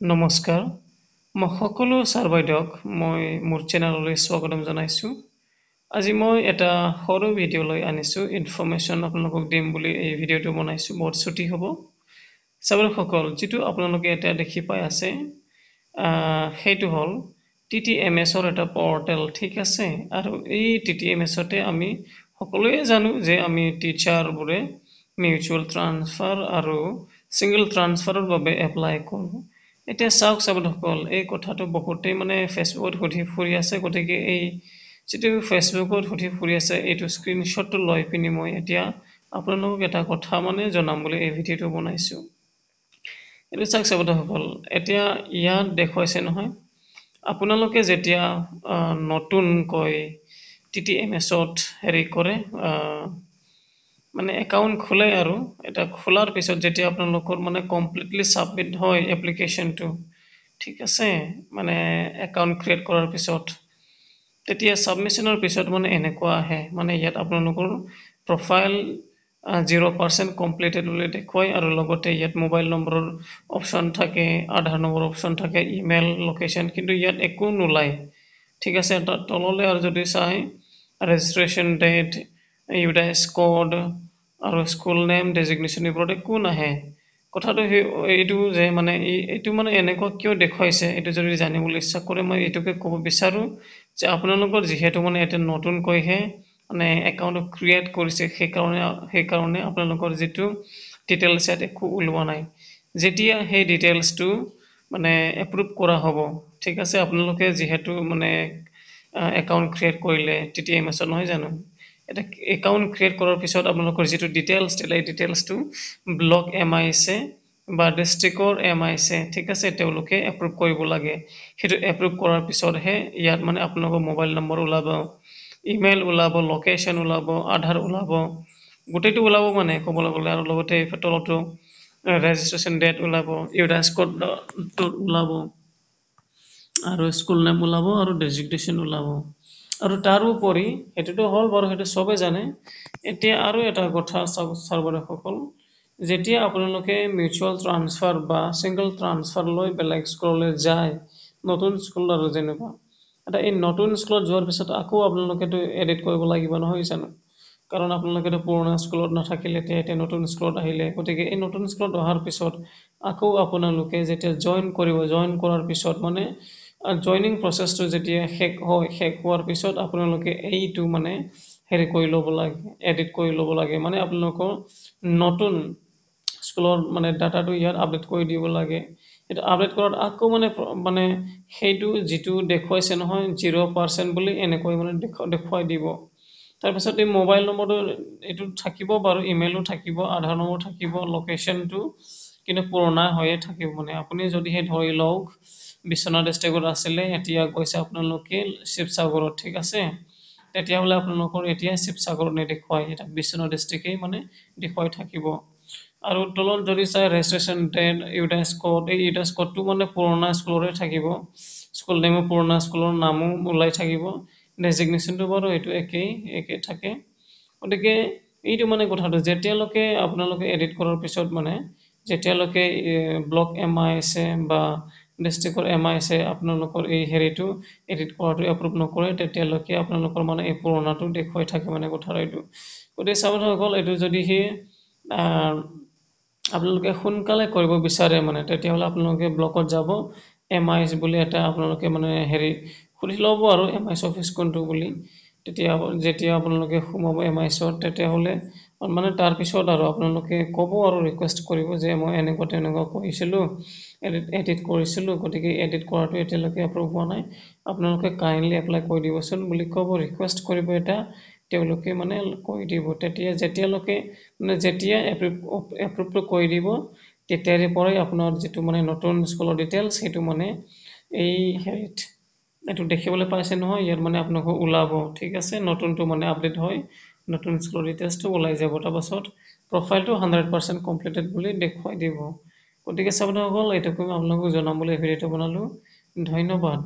নমস্কাৰ মই সকলো ছাৰ বাইদেউক মই মোৰ চেনেললৈ স্বাগতম জনাইছোঁ। আজি মই এটা সৰু ভিডিঅ' লৈ আনিছোঁ, ইনফৰমেশ্যন আপোনালোকক দিম বুলি এই ভিডিঅ'টো বনাইছোঁ। বহুত ছুটি হ'ব। ছাৰ বাইদেউসকল, যিটো আপোনালোকে এতিয়া দেখি পাই আছে সেইটো হ'ল TTMSৰ এটা পৰ্টেল, ঠিক আছে। আৰু এই TTMSতে আমি সকলোৱে জানো যে আমি টিচাৰবোৰে মিউচুৱেল ট্ৰান্সফাৰ আৰু ছিংগল ট্ৰান্সফাৰৰ বাবে এপ্লাই কৰোঁ। এতিয়া চাওক ছাৰ বাইদেউসকল, এই কথাটো বহুতেই ফেচবুকত সুধি ফুৰি আছে। গতিকে এই যিটো ফেচবুকত সুধি ফুৰি আছে এইটো স্ক্ৰীনশ্বটটো লৈ পিনি মই এতিয়া আপোনালোকক এটা কথা জনাম বুলি এই ভিডিঅ'টো বনাইছোঁ। এইটো চাওক ছাৰ বাইদেউসকল, এতিয়া ইয়াত দেখুৱাইছে নহয়, আপোনালোকে যেতিয়া নতুনকৈ TTMSত হেৰি কৰে, একাউণ্ট খোলে আৰু এটা খোলাৰ পিছত যেতিয়া আপোনালোকৰ কমপ্লিটলি ছাবমিট হয় এপ্লিকেশ্যনটো, ঠিক আছে, একাউণ্ট ক্ৰিয়েট কৰাৰ পিছত তেতিয়া ছাবমিশ্যনৰ পিছত এনেকুৱা আহে, ইয়াত আপোনালোকৰ প্ৰফাইল 0% কমপ্লিটেড বুলি দেখুৱায় আৰু লগতে ইয়াত মোবাইল নম্বৰৰ অপশ্যন থাকে, আধাৰ নম্বৰ অপশ্যন থাকে, ইমেইল লোকেশ্যন, কিন্তু ইয়াত একো নোলায়, ঠিক আছে। তললৈ আৰু যদি চাই ৰেজিষ্ট্ৰেশ্যন ডেট, ইউডাইছ কোড আৰু স্কুল নেম, ডেজিগনেশ্যন এইবোৰত একো নাহে। কথাটো এইটো যে এইটো এনেকুৱা কিয় দেখুৱাইছে, এইটো যদি জানিবলৈ ইচ্ছা কৰে মই এইটোকে ক'ব বিচাৰোঁ যে আপোনালোকৰ যিহেতু এতিয়া নতুনকৈহে একাউণ্ট ক্ৰিয়েট কৰিছে, সেইকাৰণে আপোনালোকৰ যিটো ডিটেইলছ ইয়াত একো ওলোৱা নাই। যেতিয়া সেই ডিটেইলছটো এপ্ৰুভ কৰা হ'ব, ঠিক আছে, আপোনালোকে যিহেতু একাউণ্ট ক্ৰিয়েট কৰিলে TTMSত, নহয় জানো। এটা একাউণ্ট ক্ৰিয়েট কৰাৰ পিছত আপোনালোকৰ যিটো ডিটেইলছ দিলে এই ডিটেইলছটো ব্লক MIC বা ডিষ্ট্ৰিক্টৰ MIC, ঠিক আছে, তেওঁলোকে এপ্ৰুভ কৰিব লাগে। সেইটো এপ্ৰুভ কৰাৰ পিছতহে ইয়াত আপোনালোকৰ মোবাইল নম্বৰ ওলাব, ইমেইল ওলাব, লোকেশ্যন ওলাব, আধাৰ ওলাব, গোটেইটো ওলাব ক'বলৈ গ'লে। আৰু লগতে তলতো ৰেজিষ্ট্ৰেশ্যন ডেট ওলাব, ইউডাইছ কোড ওলাব, আৰু স্কুল নেম ওলাব, আৰু ডেজিগনেশ্যন ওলাব। আৰু তাৰোপৰি সেইটোতো হ'ল বাৰু, সেইটো চবেই জানে। এতিয়া আৰু এটা কথা চাওক ছাৰ বাইদেউসকল, যেতিয়া আপোনালোকে মিউচুৱেল ট্ৰান্সফাৰ বা ছিংগল ট্ৰান্সফাৰ লৈ বেলেগ স্কুললৈ যায়, নতুন স্কুল আৰু যেনেকুৱা, এতিয়া এই নতুন স্কুলত যোৱাৰ পিছত আকৌ আপোনালোকেতো এডিট কৰিব লাগিব, নহয় জানো। কাৰণ আপোনালোকেতো পুৰণা স্কুলত নাথাকিলে, এতিয়া নতুন স্কুলত আহিলে, গতিকে এই নতুন স্কুলত অহাৰ পিছত আকৌ আপোনালোকে যেতিয়া জইন কৰিব, জইন কৰাৰ পিছত জইনিং প্ৰচেছটো যেতিয়া শেষ হোৱাৰ পিছত আপোনালোকে এইটো হেৰি কৰি ল'ব লাগে, এডিট কৰি ল'ব লাগে, আপোনালোকৰ নতুন স্কুলৰ ডাটাটো ইয়াত আপডেট কৰি দিব লাগে। সেইটো আপডেট কৰাত আকৌ সেইটো যিটো দেখুৱাইছে নহয় 0% বুলি, এনেকৈ দেখুৱাই দিব। তাৰপিছত এই মোবাইল নম্বৰটো এইটো থাকিব বাৰু, ইমেইলো থাকিব, আধাৰ নম্বৰ থাকিব, লোকেশ্যনটো কিন্তু পুৰণা হৈয়ে থাকিব। আপুনি যদিহে ধৰি লওক বিশ্বনাথ ডিষ্ট্ৰিক্টত আছিলে, এতিয়া গৈছে আপোনালোকে শিৱসাগৰত, ঠিক আছে, তেতিয়াহ'লে আপোনালোকৰ এতিয়া শিৱসাগৰত নেদেখুৱাই, এটা বিশ্বনাথ ডিষ্ট্ৰিক্টেই দেখুৱাই থাকিব। আৰু তলত যদি চাই ৰেজিষ্ট্ৰেশ্যন ডেট, ইউডাইছ কোড, এই ইউডাইছ কোডটো পুৰণা স্কুলৰে থাকিব, স্কুল নেমো পুৰণা স্কুলৰ নামো ওলাই থাকিব, ডেজিগনেশ্যনটো বাৰু এইটো একেই থাকে। গতিকে এইটো কথাটো যেতিয়ালৈকে আপোনালোকে এডিট কৰাৰ পিছত যেতিয়ালৈকে ব্লক MIC বা ডিষ্ট্ৰিক্টৰ MIC আপোনালোকৰ এই হেৰিটো এডিট কৰাটো এপ্ৰুভ নকৰে, তেতিয়ালৈকে আপোনালোকৰ এই পুৰণাটো দেখুৱাই থাকে কথাটো এইটো। গতিকে চাব গ'ল, এইটো যদিহে আপোনালোকে সোনকালে কৰিব বিচাৰে তেতিয়াহ'লে আপোনালোকে ব্লকত যাব, MIC বুলি এটা আপোনালোকে হেৰি সুধি ল'ব আৰু MIC অফিচ কোনটো বুলি। যেতিয়া আপোনালোকে সোমাব MICত, তেতিয়াহ'লে তাৰপিছত আৰু আপোনালোকে ক'ব আৰু ৰিকুৱেষ্ট কৰিব যে মই এনেকুৱা তেনেকুৱা কৰিছিলোঁ, এডিট কৰিছিলোঁ, গতিকে এডিট কৰাটো এতিয়ালৈকে এপ্ৰুভ হোৱা নাই, আপোনালোকে কাইণ্ডলি এপ্লাই কৰি দিবচোন বুলি ক'ব, ৰিকুৱেষ্ট কৰিব এটা, তেওঁলোকে কৰি দিব। যেতিয়ালৈকে যেতিয়া এপ্ৰুভটো কৰি দিব, তেতিয়াৰে পৰাই আপোনাৰ যিটো নতুন স্কুলৰ ডিটেইলছ সেইটো এই হেৰিত এইটো দেখিবলৈ পাইছে নহয়, ইয়াত আপোনালোকক ওলাব, ঠিক আছে, নতুনটো আপডেট হয়, নতুন স্কুলৰ ডিটেইলছটো ওলাই যাব। তাৰপাছত প্ৰফাইলটো 100% কমপ্লিটেড বুলি দেখুৱাই দিব। গতিকে চাবলৈ গ'ল, এইটোকে আপোনালোকক জনাম বুলি ভিডিঅ'টো বনালোঁ। ধন্যবাদ।